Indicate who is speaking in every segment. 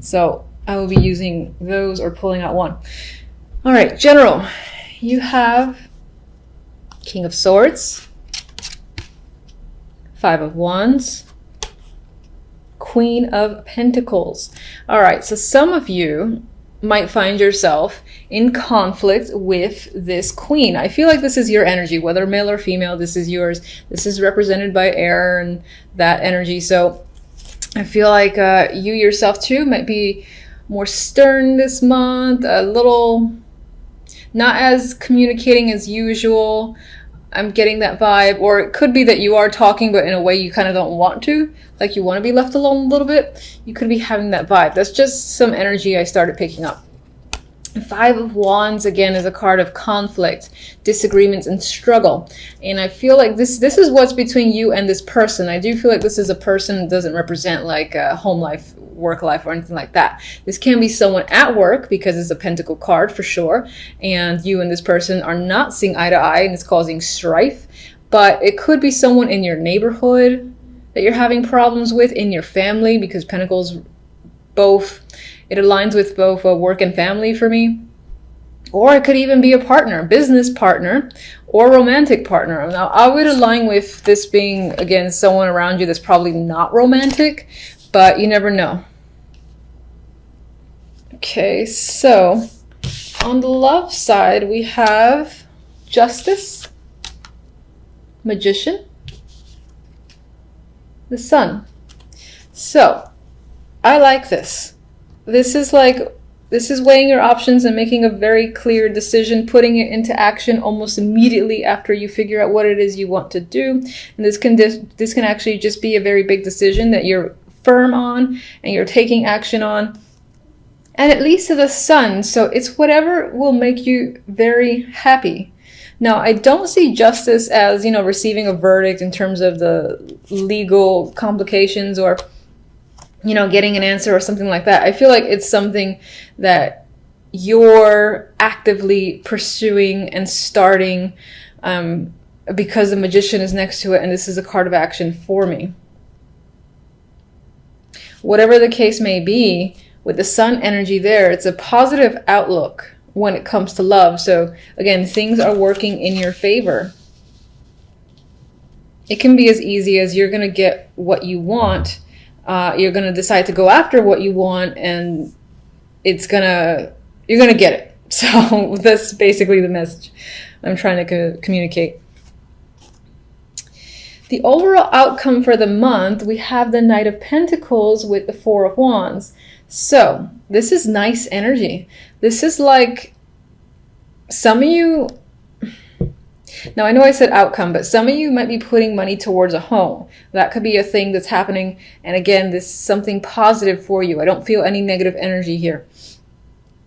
Speaker 1: So I will be using those or pulling out one. All right, general, you have King of Swords, Five of Wands, Queen of Pentacles. All right, so some of you might find yourself in conflict with this queen. I feel like this is your energy, whether male or female, this is yours. This is represented by air and that energy. So I feel like you yourself too might be more stern this month, a little not as communicating as usual. I'm getting that vibe. Or it could be that you are talking, but in a way you kind of don't want to. Like you want to be left alone a little bit. You could be having that vibe. That's just some energy I started picking up. Five of Wands, again, is a card of conflict, disagreements, and struggle. And I feel like this is what's between you and this person. I do feel like this is a person that doesn't represent like a home life, work life, or anything like that. This can be someone at work because it's a pentacle card for sure. And you and this person are not seeing eye to eye and it's causing strife. But it could be someone in your neighborhood that you're having problems with, in your family, because pentacles both... It aligns with both work and family for me. Or it could even be a partner, business partner, or romantic partner. Now, I would align with this being, again, someone around you that's probably not romantic, but you never know. Okay, so on the love side, we have Justice, Magician, the Sun. So, I like this. This is weighing your options and making a very clear decision, putting it into action almost immediately after you figure out what it is you want to do. And this can actually just be a very big decision that you're firm on and you're taking action on. And it leads to the Sun, so it's whatever will make you very happy. Now, I don't see justice as, receiving a verdict in terms of the legal complications or getting an answer or something like that. I feel like it's something that you're actively pursuing and starting because the Magician is next to it, and this is a card of action for me. Whatever the case may be, with the Sun energy there, it's a positive outlook when it comes to love. So again, things are working in your favor. It can be as easy as you're going to get what you want. You're going to decide to go after what you want, and you're going to get it. So that's basically the message I'm trying to communicate. The overall outcome for the month, we have the Knight of Pentacles with the Four of Wands. So this is nice energy. This is like some of you... Now, I know I said outcome, but some of you might be putting money towards a home. That could be a thing that's happening. And again, this is something positive for you. I don't feel any negative energy here.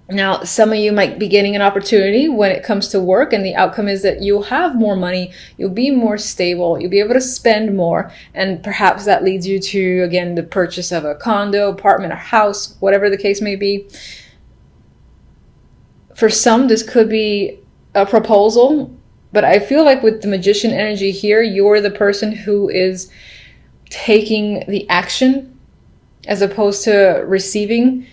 Speaker 1: Now, some of you might be getting an opportunity when it comes to work, and the outcome is that you'll have more money, you'll be more stable, you'll be able to spend more, and perhaps that leads you to, again, the purchase of a condo, apartment, or house, whatever the case may be. For some, this could be a proposal. But I feel like with the Magician energy here, you're the person who is taking the action as opposed to receiving.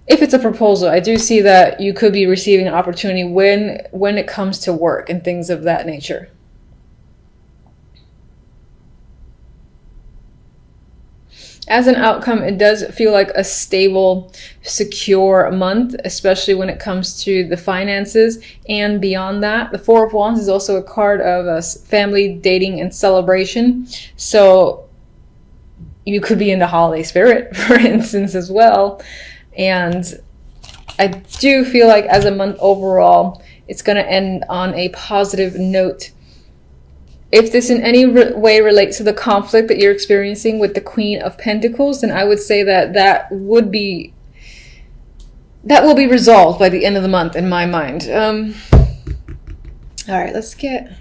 Speaker 1: If it's a proposal, I do see that you could be receiving an opportunity when it comes to work and things of that nature. As an outcome, it does feel like a stable, secure month, especially when it comes to the finances and beyond that. The Four of Wands is also a card of family, dating, and celebration. So you could be in the holiday spirit, for instance, as well. And I do feel like as a month overall, it's going to end on a positive note. If this in any way relates to the conflict that you're experiencing with the Queen of Pentacles, then I would say that will be resolved by the end of the month in my mind. All right, let's get...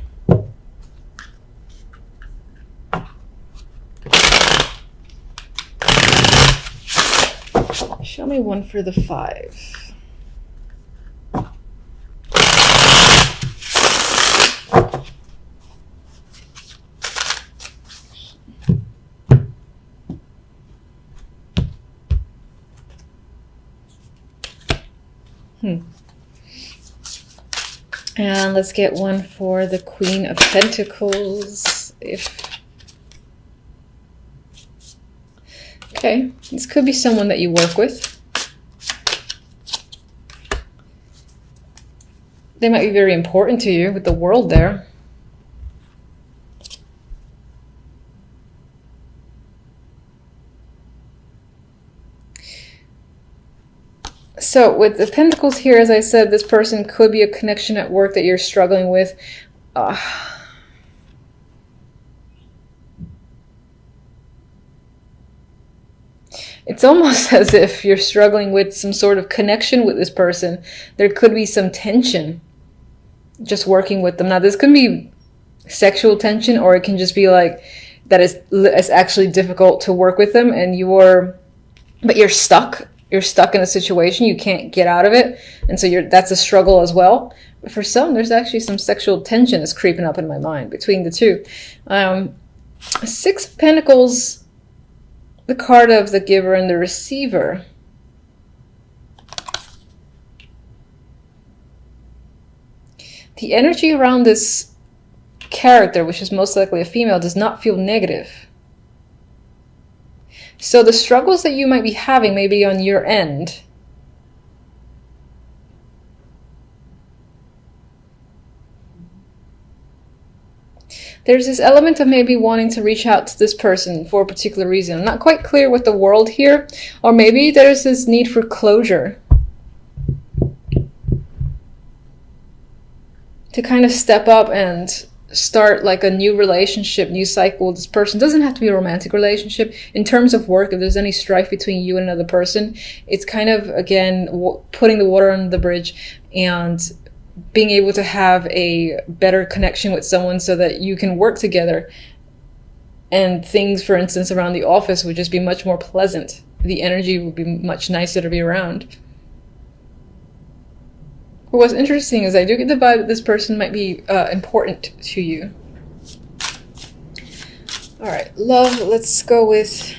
Speaker 1: Show me one for the 5. And let's get one for the Queen of Pentacles. Okay, this could be someone that you work with. They might be very important to you with the World there. So with the Pentacles here, as I said, this person could be a connection at work that you're struggling with. It's almost as if you're struggling with some sort of connection with this person. There could be some tension just working with them. Now, this could be sexual tension, or it can just be like that it's actually difficult to work with them, and you're stuck. You're stuck in a situation, you can't get out of it, and so that's a struggle as well. But for some, there's actually some sexual tension that's creeping up in my mind between the two. Six of Pentacles, the card of the giver and the receiver. The energy around this character, which is most likely a female, does not feel negative. So the struggles that you might be having may be on your end. There's this element of maybe wanting to reach out to this person for a particular reason. I'm not quite clear with the World here. Or maybe there's this need for closure. To kind of step up and start like a new relationship, new cycle with this person. It doesn't have to be a romantic relationship. In terms of work, if there's any strife between you and another person, it's kind of, again, putting the water under the bridge and being able to have a better connection with someone so that you can work together. And things, for instance, around the office would just be much more pleasant. The energy would be much nicer to be around. But what's interesting is I do get the vibe that this person might be important to you. All right, love, let's go with...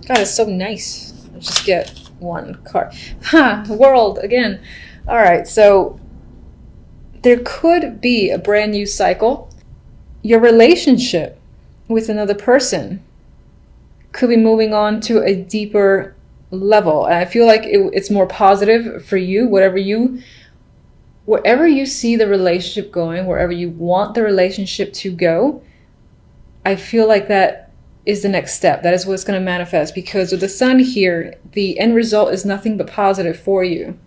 Speaker 1: God, it's so nice. Let's just get one card. World, again. All right, so there could be a brand new cycle. Your relationship with another person could be moving on to a deeper level. And I feel like it's more positive for you, wherever you see the relationship going, wherever you want the relationship to go, I feel like that is the next step. That is what's going to manifest, because with the Sun here, the end result is nothing but positive for you.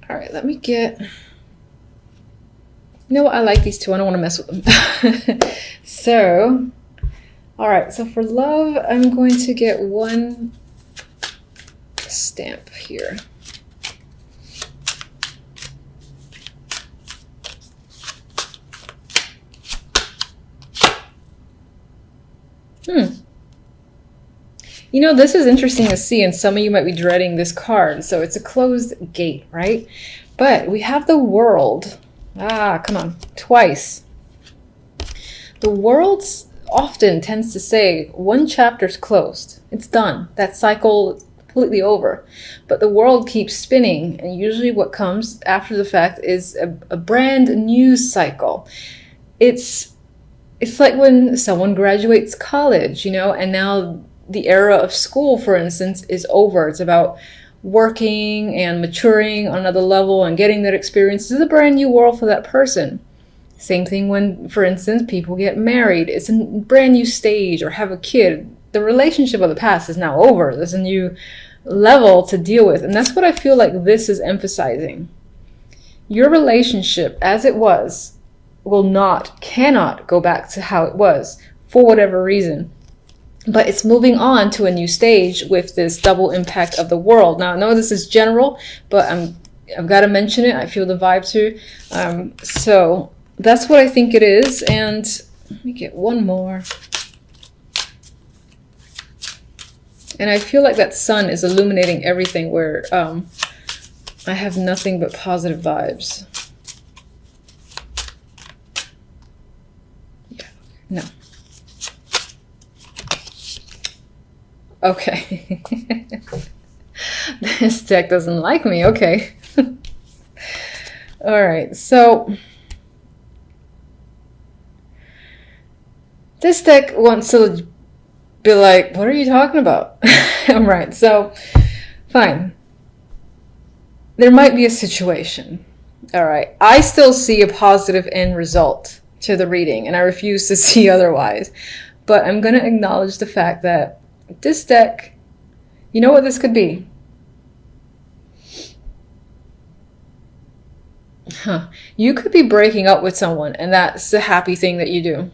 Speaker 1: All right, let me get... You know what? I like these two. I don't want to mess with them. So, all right. So for love, I'm going to get one stamp here. You know, this is interesting to see, and some of you might be dreading this card. So it's a closed gate, right? But we have the World. Come on, twice. The World often tends to say one chapter's closed. It's done. That cycle completely over. But the World keeps spinning, and usually what comes after the fact is a brand new cycle. It's like when someone graduates college, you know, and now the era of school, for instance, is over. It's about working and maturing on another level and getting that experience. This is a brand new world for that person. Same thing when, for instance, people get married. It's a brand new stage, or have a kid. The relationship of the past is now over. There's a new level to deal with. And that's what I feel like this is emphasizing. Your relationship as it was cannot go back to how it was for whatever reason. But it's moving on to a new stage with this double impact of the World. Now, I know this is general, but I've got to mention it. I feel the vibe too. So that's what I think it is. And let me get one more. And I feel like that Sun is illuminating everything, where I have nothing but positive vibes. Yeah, no. Okay. This deck doesn't like me. Okay. All right. So this deck wants to be like, what are you talking about? All right. So fine. There might be a situation. All right. I still see a positive end result to the reading, and I refuse to see otherwise. But I'm going to acknowledge the fact that this deck, you know what this could be? You could be breaking up with someone, and that's the happy thing that you do.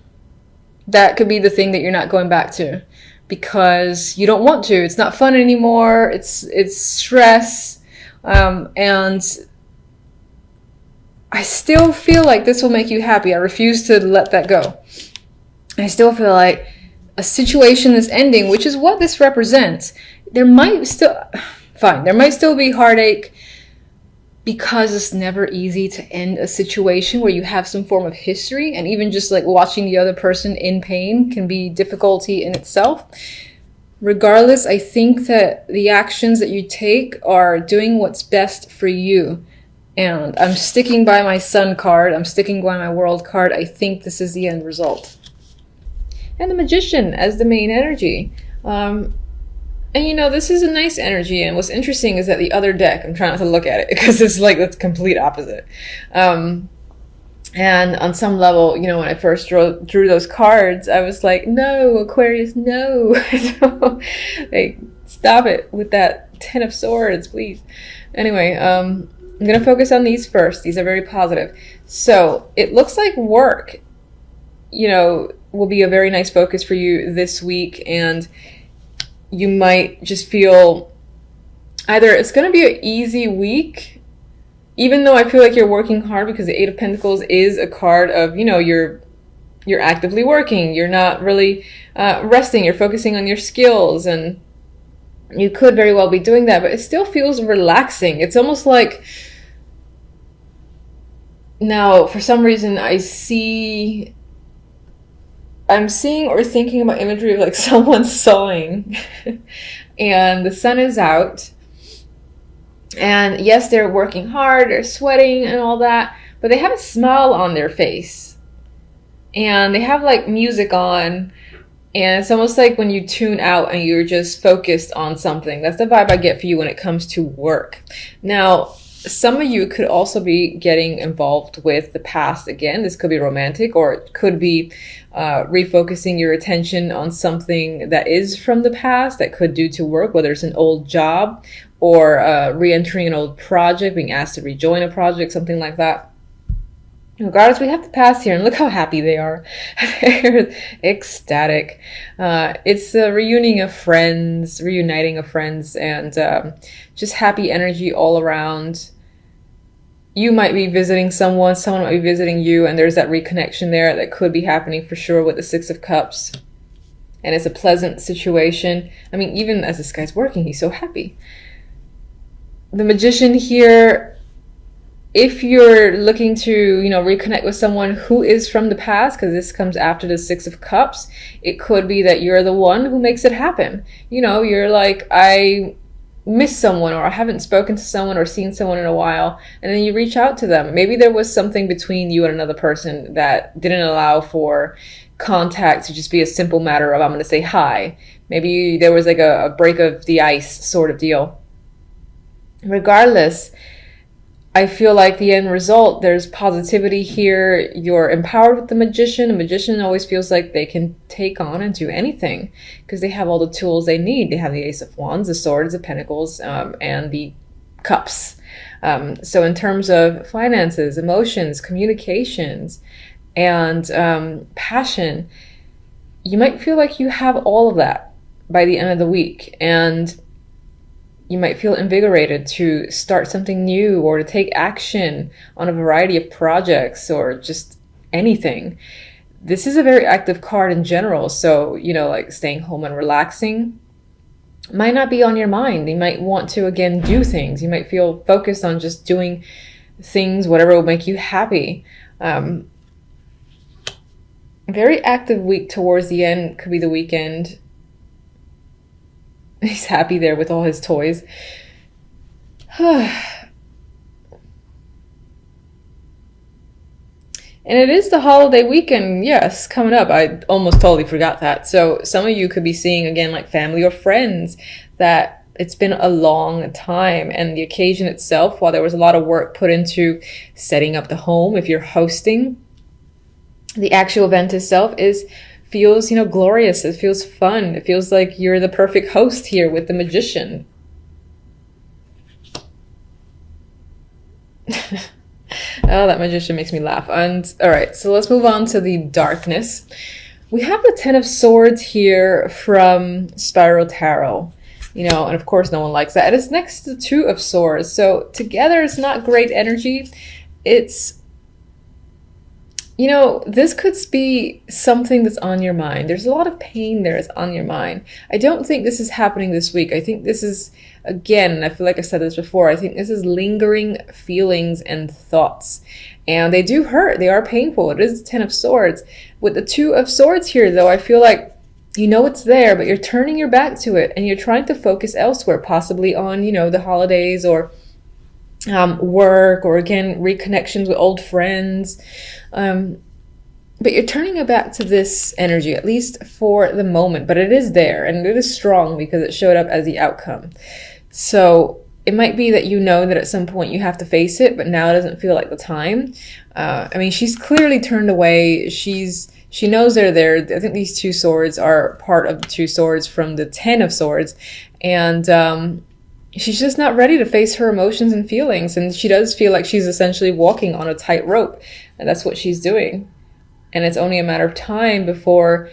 Speaker 1: That could be the thing that you're not going back to because you don't want to. It's not fun anymore. It's stress. And I still feel like this will make you happy. I refuse to let that go. I still feel like a situation is ending, which is what this represents. There might still be heartache because it's never easy to end a situation where you have some form of history, and even just like watching the other person in pain can be difficulty in itself. Regardless, I think that the actions that you take are doing what's best for you. And I'm sticking by my Sun card. I'm sticking by my World card. I think this is the end result. And the Magician as the main energy. And you know, this is a nice energy, and what's interesting is that the other deck, I'm trying not to look at it because it's like the complete opposite. And on some level, you know, when I first drew those cards, I was like, no, Aquarius, no. Like, stop it with that 10 of Swords, please. Anyway, I'm going to focus on these first. These are very positive. So it looks like work, you know, will be a very nice focus for you this week, and you might just feel either it's going to be an easy week, even though I feel like you're working hard, because the Eight of Pentacles is a card of, you know, you're actively working. You're not really resting. You're focusing on your skills, and you could very well be doing that, but it still feels relaxing. It's almost like, now, for some reason, I'm seeing or thinking about imagery of like someone sewing and the sun is out, and yes, they're working hard, they're sweating and all that, but they have a smile on their face, and they have like music on, and it's almost like when you tune out and you're just focused on something. That's the vibe I get for you when it comes to work. Now, some of you could also be getting involved with the past again. This could be romantic, or it could be refocusing your attention on something that is from the past that could do to work, whether it's an old job or re-entering an old project, being asked to rejoin a project, something like that. Regardless, we have the past here, and look how happy they are. They're ecstatic. It's a reuniting of friends, and just happy energy all around. You might be visiting someone might be visiting you, and there's that reconnection there that could be happening for sure with the Six of Cups. And it's a pleasant situation. I mean, even as this guy's working, he's so happy. The Magician here, if you're looking to, you know, reconnect with someone who is from the past, because this comes after the Six of Cups, it could be that you're the one who makes it happen. You know, you're like, I miss someone, or I haven't spoken to someone or seen someone in a while, and then you reach out to them. Maybe there was something between you and another person that didn't allow for contact to just be a simple matter of, I'm going to say hi. Maybe there was like a break of the ice sort of deal. Regardless, I feel like the end result, there's positivity here. You're empowered with the Magician. A magician always feels like they can take on and do anything because they have all the tools they need. They have the Ace of Wands, the Swords, the Pentacles, and the Cups. So in terms of finances, emotions, communications, and passion, you might feel like you have all of that by the end of the week. And you might feel invigorated to start something new or to take action on a variety of projects or just anything. This is a very active card in general. So, you know, like staying home and relaxing might not be on your mind. You might want to, again, do things. You might feel focused on just doing things, whatever will make you happy. Very active week towards the end. Could be the weekend. He's happy there with all his toys. And it is the holiday weekend, yes, coming up. I almost totally forgot that. So some of you could be seeing, again, like family or friends, that it's been a long time. And the occasion itself, while there was a lot of work put into setting up the home, if you're hosting, the actual event itself feels, glorious. It feels fun. It feels like you're the perfect host here with the magician. Oh, that magician makes me laugh. And all right, so let's move on to the darkness. We have the Ten of Swords here from Spiral Tarot, and of course no one likes that. And it's next to the Two of Swords. So together it's not great energy. It's, this could be something that's on your mind. There's a lot of pain there that's on your mind. I don't think this is happening this week. I think this is, again, I feel like I said this before, I think this is lingering feelings and thoughts. And they do hurt. They are painful. It is the Ten of Swords. With the Two of Swords here, though, I feel like it's there, but you're turning your back to it and you're trying to focus elsewhere, possibly on, the holidays or work, or again, reconnections with old friends. But you're turning it back to this energy, at least for the moment. But it is there, and it is strong because it showed up as the outcome. So it might be that that at some point you have to face it, but now it doesn't feel like the time. She's clearly turned away. She knows they're there. I think these two swords are part of the two swords from the Ten of Swords. And she's just not ready to face her emotions and feelings. And she does feel like she's essentially walking on a tightrope. And that's what she's doing. And it's only a matter of time before,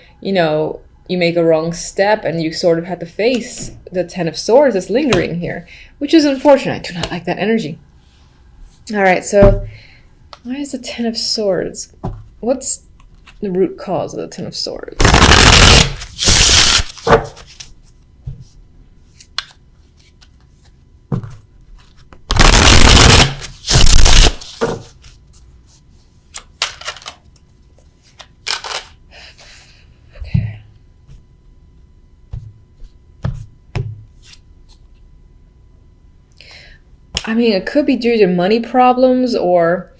Speaker 1: you make a wrong step and you sort of have to face the Ten of Swords that's lingering here, which is unfortunate. I do not like that energy. All right, so why is the Ten of Swords? What's the root cause of the Ten of Swords? It could be due to money problems or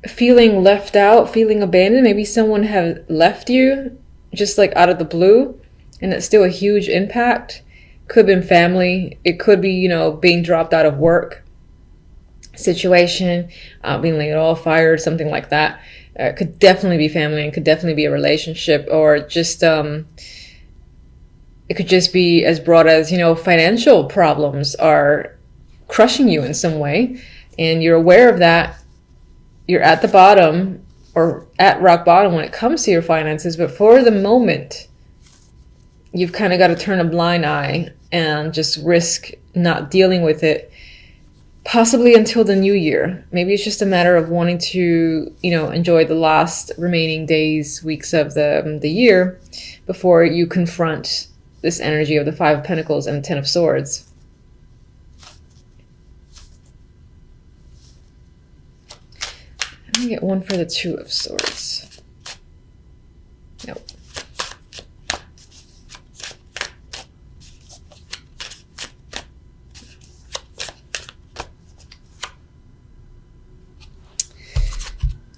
Speaker 1: feeling left out, feeling abandoned. Maybe someone have left you just like out of the blue, and it's still a huge impact. Could have been family. It could be, being dropped out of work situation, being laid off, fired, something like that. It could definitely be family, and could definitely be a relationship, or just it could just be as broad as, financial problems are crushing you in some way, and you're aware of that. You're at the bottom, or at rock bottom when it comes to your finances, but for the moment you've kind of got to turn a blind eye and just risk not dealing with it, possibly until the new year. Maybe it's just a matter of wanting to enjoy the last remaining days, weeks of the year before you confront this energy of the Five of Pentacles and the Ten of Swords. Let me get one for the Two of Swords. Nope.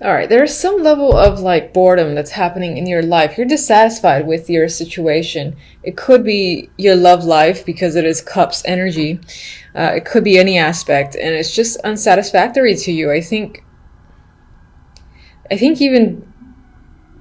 Speaker 1: All right, there's some level of like boredom that's happening in your life. You're dissatisfied with your situation. It could be your love life because it is Cups energy. It could be any aspect, and it's just unsatisfactory to you. I think even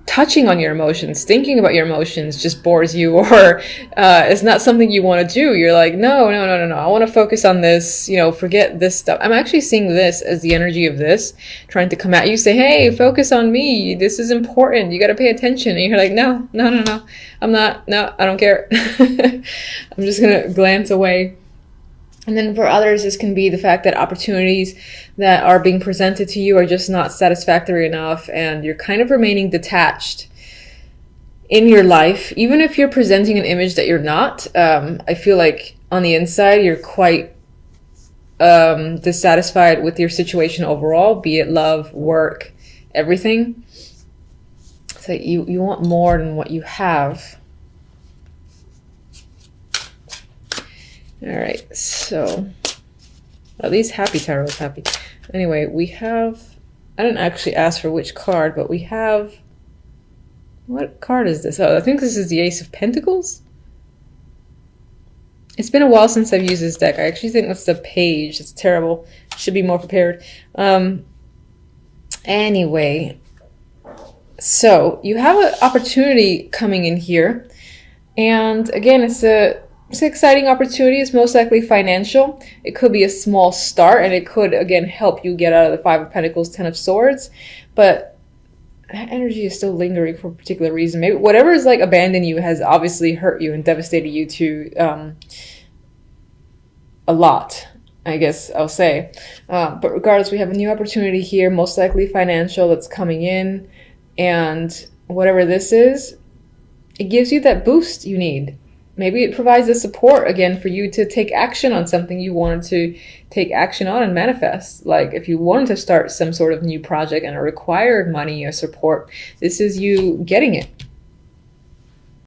Speaker 1: touching on your emotions, thinking about your emotions just bores you, or it's not something you want to do. You're like, no. I want to focus on this, forget this stuff. I'm actually seeing this as the energy of this trying to come at you, say, hey, focus on me. This is important. You got to pay attention. And you're like, no. I'm not. No, I don't care. I'm just going to glance away. And then for others, this can be the fact that opportunities that are being presented to you are just not satisfactory enough, and you're kind of remaining detached in your life. Even if you're presenting an image that you're not, I feel like on the inside, you're quite dissatisfied with your situation overall, be it love, work, everything. So you want more than what you have. All right, so at least Happy Tarot is happy. Anyway, we have, I didn't actually ask for which card, but we have, what card is this? Oh, I think this is the Ace of Pentacles. It's been a while since I've used this deck. I actually think that's the Page. It's terrible. Should be more prepared. Anyway, so you have an opportunity coming in here. And again, it's an exciting opportunity. It's most likely financial. It could be a small start, and it could, again, help you get out of the Five of Pentacles, Ten of Swords. But that energy is still lingering for a particular reason. Maybe whatever is like abandoned you has obviously hurt you and devastated you to a lot, I guess I'll say. But regardless, we have a new opportunity here, most likely financial, that's coming in. And whatever this is, it gives you that boost you need. Maybe it provides the support, again, for you to take action on something you wanted to take action on and manifest. Like if you wanted to start some sort of new project and it required money or support, this is you getting it.